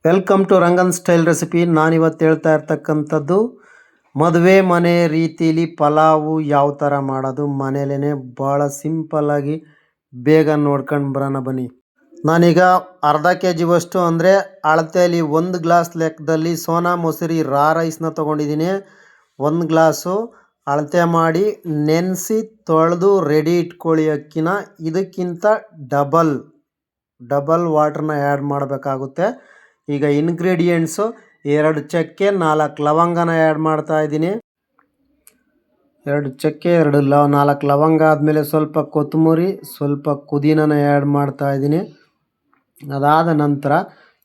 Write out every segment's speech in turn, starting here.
Welcome to Rangan style recipe. ನಾನಿವತ್ತು ಹೇಳ್ತಾ ಇರ್ತಕ್ಕಂಥದ್ದು ಮದುವೆ ಮನೆ ರೀತಿಲಿ ಪಲಾವು ಯಾವ ಥರ ಮಾಡೋದು ಮನೇಲೇ ಭಾಳ ಸಿಂಪಲ್ಲಾಗಿ ಬೇಗ ನೋಡ್ಕೊಂಡು ಬರೋಣ ಬನ್ನಿ. ನಾನೀಗ ಅರ್ಧ KGವಷ್ಟು ಅಂದರೆ ಅಳತೆಯಲ್ಲಿ 1 ಗ್ಲಾಸ್ ಲೆಕ್ಕದಲ್ಲಿ ಸೋನಾ ಮೊಸರಿ ರಾ ರೈಸ್ನ ತೊಗೊಂಡಿದ್ದೀನಿ. 1 ಗ್ಲಾಸು ಅಳತೆ ಮಾಡಿ ನೆನೆಸಿ ತೊಳೆದು ರೆಡಿ ಇಟ್ಕೊಳ್ಳಿ ಅಕ್ಕಿನ. ಇದಕ್ಕಿಂತ ಡಬಲ್ ವಾಟ್ರನ್ನ ಆ್ಯಡ್ ಮಾಡಬೇಕಾಗುತ್ತೆ. ಈಗ ಇಂಗ್ರೀಡಿಯೆಂಟ್ಸು 2 ಚಕ್ಕೆ 4 ಲವಂಗನ ಆ್ಯಡ್ ಮಾಡ್ತಾ ಇದ್ದೀನಿ. 2 ಚಕ್ಕೆ 4 ಲವಂಗ ಆದಮೇಲೆ ಸ್ವಲ್ಪ ಕೊತ್ತಂಬರಿ, ಸ್ವಲ್ಪ ಪುದೀನನ ಆ್ಯಡ್ ಮಾಡ್ತಾ ಇದ್ದೀನಿ. ಅದಾದ ನಂತರ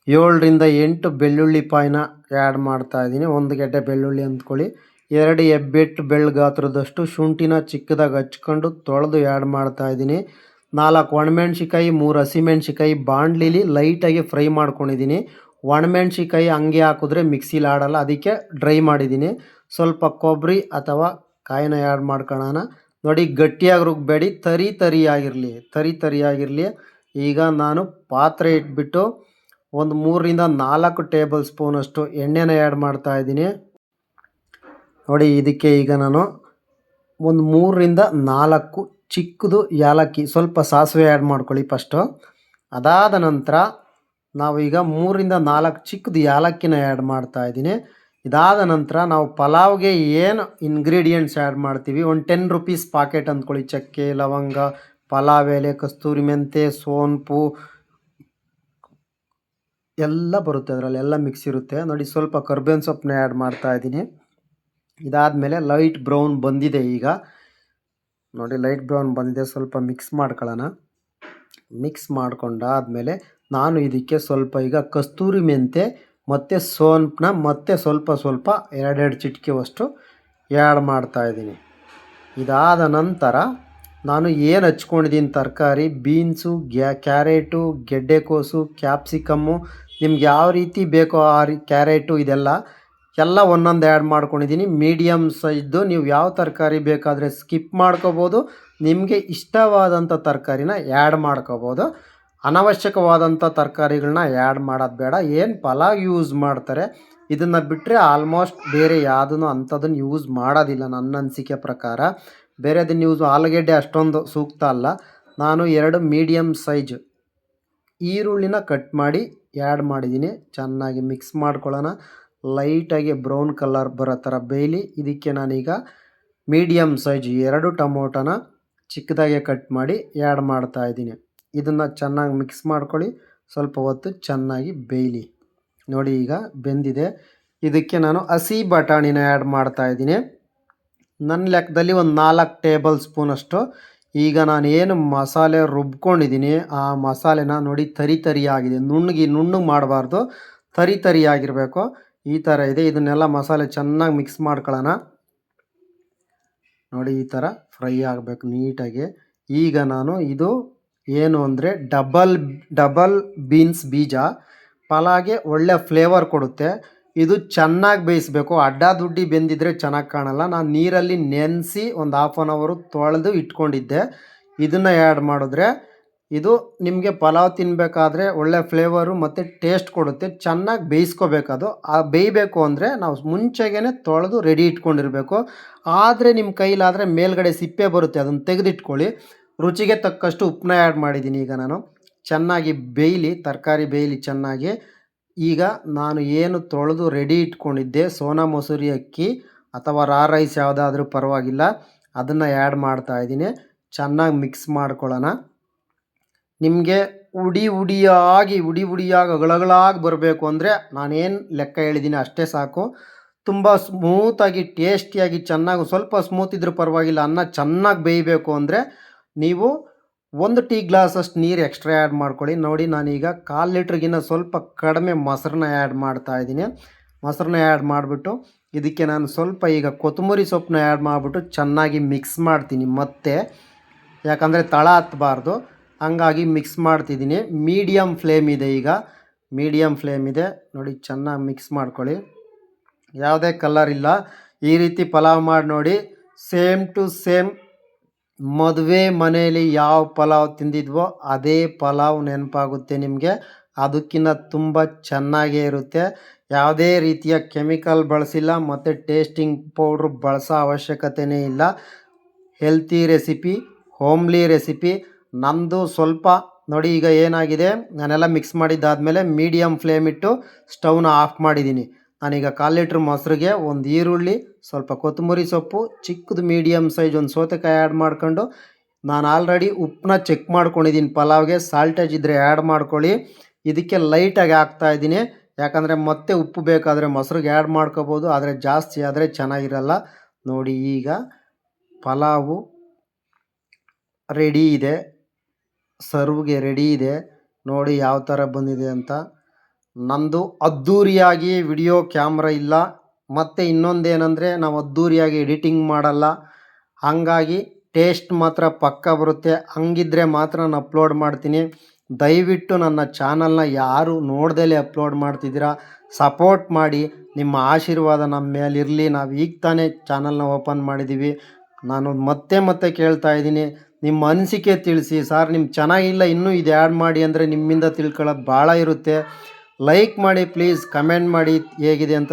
7ರಿಂದ 8 ಬೆಳ್ಳುಳ್ಳಿ ಪಾಯಿನ ಆ್ಯಡ್ ಮಾಡ್ತಾ ಇದ್ದೀನಿ. 1 ಗೆಡ್ಡೆ ಬೆಳ್ಳುಳ್ಳಿ ಅಂದ್ಕೊಳ್ಳಿ. 2 ಹೆಬ್ಬೆಟ್ಟು ಬೆಳ್ಳು ಗಾತ್ರದಷ್ಟು ಶುಂಠಿನ ಚಿಕ್ಕದಾಗಿ ಹಚ್ಕೊಂಡು ತೊಳೆದು ಆ್ಯಡ್ ಮಾಡ್ತಾ ಇದ್ದೀನಿ. 4 ಒಣಮೆಣ್ಸಿಕಾಯಿ 3 ಹಸಿಮೆಣ್ಸಿಕಾಯಿ ಬಾಣಲಿಲಿ ಲೈಟಾಗಿ ಫ್ರೈ ಮಾಡ್ಕೊಂಡಿದ್ದೀನಿ. ಒಣಮೆಣ್ಸಿಕಾಯಿ ಹಂಗೆ ಹಾಕಿದ್ರೆ ಮಿಕ್ಸಿಲಿ ಆಡಲ್ಲ, ಅದಕ್ಕೆ ಡ್ರೈ ಮಾಡಿದ್ದೀನಿ. ಸ್ವಲ್ಪ ಕೊಬ್ಬರಿ ಅಥವಾ ಕಾಯಿನ ಆ್ಯಡ್ ಮಾಡ್ಕೊಳ್ಳೋಣ. ನೋಡಿ, ಗಟ್ಟಿಯಾಗಿ ರುಬ್ಬಬೇಡಿ, ತರಿಯಾಗಿರಲಿ. ಈಗ ನಾನು ಪಾತ್ರೆ ಇಟ್ಬಿಟ್ಟು ಒಂದು 3ರಿಂದ 4 ಟೇಬಲ್ ಸ್ಪೂನಷ್ಟು ಎಣ್ಣೆನ ಆ್ಯಡ್ ಮಾಡ್ತಾ ಇದ್ದೀನಿ. ನೋಡಿ, ಇದಕ್ಕೆ ಈಗ ನಾನು ಒಂದು 3ರಿಂದ 4 ಚಿಕ್ಕದು ಏಲಕ್ಕಿ, ಸ್ವಲ್ಪ ಸಾಸಿವೆ ಆ್ಯಡ್ ಮಾಡ್ಕೊಳ್ಳಿ ಫಸ್ಟು. ಅದಾದ ನಂತರ ನಾವೀಗ 3ರಿಂದ 4 ಚಿಕ್ಕದು ಏಲಕ್ಕಿನ ಆ್ಯಡ್ ಮಾಡ್ತಾ ಇದ್ದೀನಿ. ಇದಾದ ನಂತರ ನಾವು ಪಲಾವ್ಗೆ ಏನು ಇಂಗ್ರೀಡಿಯೆಂಟ್ಸ್ ಆ್ಯಡ್ ಮಾಡ್ತೀವಿ, ಒಂದು 10 ರುಪೀಸ್ ಪಾಕೆಟ್ ಅಂದ್ಕೊಳ್ಳಿ. ಚಕ್ಕೆ, ಲವಂಗ, ಪಲಾವ್ ಎಲೆ, ಕಸ್ತೂರಿ ಮೆಂತೆ, ಸೋಂಪು ಎಲ್ಲ ಬರುತ್ತೆ, ಅದರಲ್ಲಿ ಎಲ್ಲ ಮಿಕ್ಸ್ ಇರುತ್ತೆ. ನೋಡಿ, ಸ್ವಲ್ಪ ಕರ್ಬೇವಿನ ಸೊಪ್ಪನ್ನ ಆ್ಯಡ್ ಮಾಡ್ತಾ ಇದ್ದೀನಿ. ಇದಾದಮೇಲೆ ಲೈಟ್ ಬ್ರೌನ್ ಬಂದಿದೆ. ಈಗ ನೋಡಿ, ಲೈಟ್ ಬ್ರೌನ್ ಬಂದಿದೆ. ಸ್ವಲ್ಪ ಮಿಕ್ಸ್ ಮಾಡ್ಕೊಳ್ಳೋಣ. ಮಿಕ್ಸ್ ಮಾಡ್ಕೊಂಡಾದಮೇಲೆ ನಾನು ಇದಕ್ಕೆ ಸ್ವಲ್ಪ ಈಗ ಕಸ್ತೂರಿ ಮೆಂತೆ ಮತ್ತು ಸೋಂಪನ್ನ ಮತ್ತೆ ಸ್ವಲ್ಪ 2 ಚಿಟಿಕೆವಷ್ಟು ಆ್ಯಡ್ ಮಾಡ್ತಾಯಿದ್ದೀನಿ. ಇದಾದ ನಂತರ ನಾನು ಏನು ಹಚ್ಕೊಂಡಿದ್ದೀನಿ ತರಕಾರಿ, ಬೀನ್ಸು, ಕ್ಯಾರೆಟು, ಗೆಡ್ಡೆಕೋಸು, ಕ್ಯಾಪ್ಸಿಕಮ್ಮು, ನಿಮ್ಗೆ ಯಾವ ರೀತಿ ಬೇಕೋ ಆ ಕ್ಯಾರೆಟು ಎಲ್ಲ ಒಂದೊಂದು ಆ್ಯಡ್ ಮಾಡ್ಕೊಂಡಿದ್ದೀನಿ. ಮೀಡಿಯಮ್ ಸೈಜ್ದು ನೀವು ಯಾವ ತರಕಾರಿ ಬೇಕಾದರೆ ಸ್ಕಿಪ್ ಮಾಡ್ಕೋಬೋದು. ನಿಮಗೆ ಇಷ್ಟವಾದಂಥ ತರಕಾರಿನ ಆ್ಯಡ್ ಮಾಡ್ಕೋಬೋದು. ಅನವಶ್ಯಕವಾದಂಥ ತರಕಾರಿಗಳನ್ನ ಆ್ಯಡ್ ಮಾಡೋದು ಬೇಡ. ಏನು ಪಲಾವ್ ಯೂಸ್ ಮಾಡ್ತಾರೆ ಇದನ್ನು ಬಿಟ್ಟರೆ ಆಲ್ಮೋಸ್ಟ್ ಬೇರೆ ಯಾವುದೂ ಅಂಥದ್ದನ್ನು ಯೂಸ್ ಮಾಡೋದಿಲ್ಲ ನನ್ನ ಅನಿಸಿಕೆ ಪ್ರಕಾರ. ಬೇರೆದನ್ನು ಆಲೂಗೆಡ್ಡೆ ಅಷ್ಟೊಂದು ಸೂಕ್ತ ಅಲ್ಲ. ನಾನು 2 ಮೀಡಿಯಮ್ ಸೈಜ್ ಈರುಳ್ಳಿನ ಕಟ್ ಮಾಡಿ ಆ್ಯಡ್ ಮಾಡಿದ್ದೀನಿ. ಚೆನ್ನಾಗಿ ಮಿಕ್ಸ್ ಮಾಡ್ಕೊಳ್ಳೋಣ. ಲೈಟಾಗಿ ಬ್ರೌನ್ ಕಲರ್ ಬರೋ ಥರ ಬೇಯಲಿ. ಇದಕ್ಕೆ ನಾನೀಗ ಮೀಡಿಯಮ್ ಸೈಜ್ 2 ಟೊಮೊಟೊನ ಚಿಕ್ಕದಾಗೆ ಕಟ್ ಮಾಡಿ ಆ್ಯಡ್ ಮಾಡ್ತಾ ಇದ್ದೀನಿ. ಇದನ್ನು ಚೆನ್ನಾಗಿ ಮಿಕ್ಸ್ ಮಾಡ್ಕೊಳ್ಳಿ. ಸ್ವಲ್ಪ ಹೊತ್ತು ಚೆನ್ನಾಗಿ ಬೇಯಲಿ. ನೋಡಿ, ಈಗ ಬೆಂದಿದೆ. ಇದಕ್ಕೆ ನಾನು ಹಸಿ ಬಟಾಣಿನ ಆ್ಯಡ್ ಮಾಡ್ತಾ ಇದ್ದೀನಿ. ನನ್ನ ಲೆಕ್ಕದಲ್ಲಿ ಒಂದು 4 ಟೇಬಲ್ ಸ್ಪೂನಷ್ಟು. ಈಗ ನಾನು ಏನು ಮಸಾಲೆ ರುಬ್ಕೊಂಡಿದ್ದೀನಿ ಆ ಮಸಾಲೆನ ನೋಡಿ ತರಿಯಾಗಿದೆ. ನುಣ್ಣಗೆ ಮಾಡಬಾರ್ದು, ತರಿಯಾಗಿರಬೇಕು. ಈ ಥರ ಇದೆ. ಇದನ್ನೆಲ್ಲ ಮಸಾಲೆ ಚೆನ್ನಾಗಿ ಮಿಕ್ಸ್ ಮಾಡ್ಕೊಳ್ಳೋಣ. ನೋಡಿ, ಈ ಥರ ಫ್ರೈ ಆಗಬೇಕು ನೀಟಾಗಿ. ಈಗ ನಾನು ಇದು ಏನು ಅಂದರೆ ಡಬಲ್ ಬೀನ್ಸ್ ಬೀಜ ಪಲಾವ್ಗೆ ಒಳ್ಳೆ ಫ್ಲೇವರ್ ಕೊಡುತ್ತೆ. ಇದು ಚೆನ್ನಾಗಿ ಬೇಯಿಸಬೇಕು. ಅಡ್ಡ ಬೆಂದಿದ್ರೆ ಚೆನ್ನಾಗಿ ಕಾಣಲ್ಲ. ನಾನು ನೀರಲ್ಲಿ ನೆನೆಸಿ ಒಂದು 1/2 ಅವರ್ ತೊಳೆದು ಇಟ್ಕೊಂಡಿದ್ದೆ. ಇದನ್ನು ಆ್ಯಡ್ ಮಾಡಿದ್ರೆ ಇದು ನಿಮಗೆ ಪಲಾವ್ ತಿನ್ನಬೇಕಾದ್ರೆ ಒಳ್ಳೆ ಫ್ಲೇವರು ಮತ್ತು ಟೇಸ್ಟ್ ಕೊಡುತ್ತೆ. ಚೆನ್ನಾಗಿ ಬೇಯಿಸ್ಕೋಬೇಕದು. ಬೇಯಬೇಕು ಅಂದರೆ ನಾವು ಮುಂಚೆಗೇ ತೊಳೆದು ರೆಡಿ ಇಟ್ಕೊಂಡಿರಬೇಕು. ಆದರೆ ನಿಮ್ಮ ಕೈಲಾದರೆ ಮೇಲ್ಗಡೆ ಸಿಪ್ಪೆ ಬರುತ್ತೆ, ಅದನ್ನು ತೆಗೆದಿಟ್ಕೊಳ್ಳಿ. ರುಚಿಗೆ ತಕ್ಕಷ್ಟು ಉಪ್ಪನ್ನ ಆ್ಯಡ್ ಮಾಡಿದ್ದೀನಿ. ಈಗ ನಾನು ಚೆನ್ನಾಗಿ ಬೇಯಲಿ, ತರಕಾರಿ ಬೇಯಲಿ ಚೆನ್ನಾಗಿ. ಈಗ ನಾನು ಏನು ತೊಳೆದು ರೆಡಿ ಇಟ್ಕೊಂಡಿದ್ದೆ ಸೋನಾ ಮೊಸರಿ ಅಕ್ಕಿ ಅಥವಾ ರಾ ರೈಸ್ ಯಾವುದಾದ್ರೂ ಪರವಾಗಿಲ್ಲ, ಅದನ್ನು ಆ್ಯಡ್ ಮಾಡ್ತಾಯಿದ್ದೀನಿ. ಚೆನ್ನಾಗಿ ಮಿಕ್ಸ್ ಮಾಡ್ಕೊಳ್ಳೋಣ. ನಿಮಗೆ ಹುಡಿಯಾಗಿ ಅಗಳಗಳಾಗಿ ಬರಬೇಕು ಅಂದರೆ ನಾನೇನು ಲೆಕ್ಕ ಹೇಳಿದ್ದೀನಿ ಅಷ್ಟೇ ಸಾಕು. ತುಂಬ ಸ್ಮೂತಾಗಿ ಟೇಸ್ಟಿಯಾಗಿ ಚೆನ್ನಾಗಿ ಸ್ವಲ್ಪ ಸ್ಮೂತ್ ಇದ್ರೂ ಪರವಾಗಿಲ್ಲ, ಅನ್ನ ಚೆನ್ನಾಗಿ ಬೇಯಬೇಕು ಅಂದರೆ ನೀವು 1 ಟೀ ಗ್ಲಾಸಷ್ಟು ನೀರು ಎಕ್ಸ್ಟ್ರಾ ಆ್ಯಡ್ ಮಾಡ್ಕೊಳ್ಳಿ. ನೋಡಿ, ನಾನೀಗ 1/4 ಲೀಟ್ರಿಗಿನ್ನ ಸ್ವಲ್ಪ ಕಡಿಮೆ ಮೊಸರನ್ನ ಆ್ಯಡ್ ಮಾಡ್ತಾಯಿದ್ದೀನಿ. ಮೊಸರನ್ನ ಆ್ಯಡ್ ಮಾಡಿಬಿಟ್ಟು ಇದಕ್ಕೆ ನಾನು ಸ್ವಲ್ಪ ಈಗ ಕೊತ್ತಂಬರಿ ಸೊಪ್ಪನ್ನ ಆ್ಯಡ್ ಮಾಡಿಬಿಟ್ಟು ಚೆನ್ನಾಗಿ ಮಿಕ್ಸ್ ಮಾಡ್ತೀನಿ ಮತ್ತೆ, ಯಾಕಂದರೆ ತಳ ಹತ್ತಬಾರ್ದು. ಹಂಗಾಗಿ ಮಿಕ್ಸ್ ಮಾಡ್ತಿದ್ದೀನಿ. ಮೀಡಿಯಮ್ ಫ್ಲೇಮ್ ಇದೆ. ಈಗ ಮೀಡಿಯಮ್ ಫ್ಲೇಮ್ ಇದೆ. ನೋಡಿ, ಚೆನ್ನಾಗಿ ಮಿಕ್ಸ್ ಮಾಡ್ಕೊಳ್ಳಿ. ಯಾವುದೇ ಕಲರ್ ಇಲ್ಲ. ಈ ರೀತಿ ಪಲಾವ್ ಮಾಡಿ ನೋಡಿ. ಸೇಮ್ ಟು ಸೇಮ್ ಮದುವೆ ಮನೆಯಲ್ಲಿ ಯಾವ ಪಲಾವ್ ತಿಂದಿದ್ವೋ ಅದೇ ಪಲಾವ್ ನೆನಪಾಗುತ್ತೆ ನಿಮಗೆ. ಅದಕ್ಕಿಂತ ತುಂಬ ಚೆನ್ನಾಗೇ ಇರುತ್ತೆ. ಯಾವುದೇ ರೀತಿಯ ಕೆಮಿಕಲ್ ಬಳಸಿಲ್ಲ ಮತ್ತು ಟೇಸ್ಟಿಂಗ್ ಪೌಡ್ರ್ ಬಳಸೋ ಅವಶ್ಯಕತೆಯೇ ಇಲ್ಲ. Healthy recipe, homely recipe. ನಮ್ಮದು ಸ್ವಲ್ಪ ನೋಡಿ, ಈಗ ಏನಾಗಿದೆ, ನಾನೆಲ್ಲ ಮಿಕ್ಸ್ ಮಾಡಿದ್ದಾದಮೇಲೆ ಮೀಡಿಯಮ್ ಫ್ಲೇಮ್ ಇಟ್ಟು ಸ್ಟವ್ನ ಆಫ್ ಮಾಡಿದ್ದೀನಿ. ನಾನೀಗ 1/4 ಲೀಟ್ರ್ ಮೊಸರಿಗೆ ಒಂದು ಈರುಳ್ಳಿ, ಸ್ವಲ್ಪ ಕೊತ್ತಂಬರಿ ಸೊಪ್ಪು, ಚಿಕ್ಕದು ಮೀಡಿಯಮ್ ಸೈಜ್ ಒಂದು ಸೌತೆಕಾಯಿ ಆ್ಯಡ್ ಮಾಡ್ಕೊಂಡು, ನಾನು ಆಲ್ರೆಡಿ ಉಪ್ಪನ್ನ ಚೆಕ್ ಮಾಡ್ಕೊಂಡಿದ್ದೀನಿ. ಪಲಾವ್ಗೆ ಸಾಲ್ಟೇಜ್ ಇದ್ದರೆ ಆ್ಯಡ್ ಮಾಡ್ಕೊಳ್ಳಿ. ಇದಕ್ಕೆ ಲೈಟಾಗಿ ಹಾಕ್ತಾಯಿದ್ದೀನಿ, ಯಾಕಂದರೆ ಮತ್ತೆ ಉಪ್ಪು ಬೇಕಾದರೆ ಮೊಸರಿಗೆ ಆ್ಯಡ್ ಮಾಡ್ಕೋಬೋದು, ಆದರೆ ಜಾಸ್ತಿ ಆದರೆ ಚೆನ್ನಾಗಿರಲ್ಲ. ನೋಡಿ, ಈಗ ಪಲಾವು ರೆಡಿ ಇದೆ, ಸರ್ವ್ಗೆ ರೆಡಿ ಇದೆ. ನೋಡಿ ಯಾವ ಥರ ಬಂದಿದೆ ಅಂತ. ನಮ್ಮದು ಅದ್ಧೂರಿಯಾಗಿ ವಿಡಿಯೋ ಕ್ಯಾಮ್ರಾ ಇಲ್ಲ, ಮತ್ತು ಇನ್ನೊಂದೇನೆಂದರೆ ನಾವು ಅದ್ಧೂರಿಯಾಗಿ ಎಡಿಟಿಂಗ್ ಮಾಡಲ್ಲ. ಹಾಗಾಗಿ ಟೇಸ್ಟ್ ಮಾತ್ರ ಪಕ್ಕಾ ಬರುತ್ತೆ. ಹಂಗಿದ್ರೆ ಮಾತ್ರ ನಾನು ಅಪ್ಲೋಡ್ ಮಾಡ್ತೀನಿ. ದಯವಿಟ್ಟು ನನ್ನ ಚಾನಲ್ನ ಯಾರು ನೋಡ್ದಲೇ ಅಪ್ಲೋಡ್ ಮಾಡ್ತಿದ್ದೀರಾ, ಸಪೋರ್ಟ್ ಮಾಡಿ. ನಿಮ್ಮ ಆಶೀರ್ವಾದ ನಮ್ಮ ಮೇಲಿರಲಿ. ನಾವು ಈಗ ತಾನೇ ಚಾನಲ್ನ ಓಪನ್ ಮಾಡಿದ್ದೀವಿ. ನಾನು ಮತ್ತೆ ಕೇಳ್ತಾ ಇದ್ದೀನಿ, ನಿಮ್ಮ ಅನಿಸಿಕೆ ತಿಳಿಸಿ. ಸಾರ್ ನಿಮ್ಗೆ ಚೆನ್ನಾಗಿಲ್ಲ, ಇನ್ನೂ ಇದು ಆ್ಯಡ್ ಮಾಡಿ ಅಂದರೆ ನಿಮ್ಮಿಂದ ತಿಳ್ಕೊಳ್ಳೋದು ಭಾಳ ಇರುತ್ತೆ. ಲೈಕ್ ಮಾಡಿ ಪ್ಲೀಸ್, ಕಮೆಂಟ್ ಮಾಡಿ ಹೇಗಿದೆ ಅಂತ.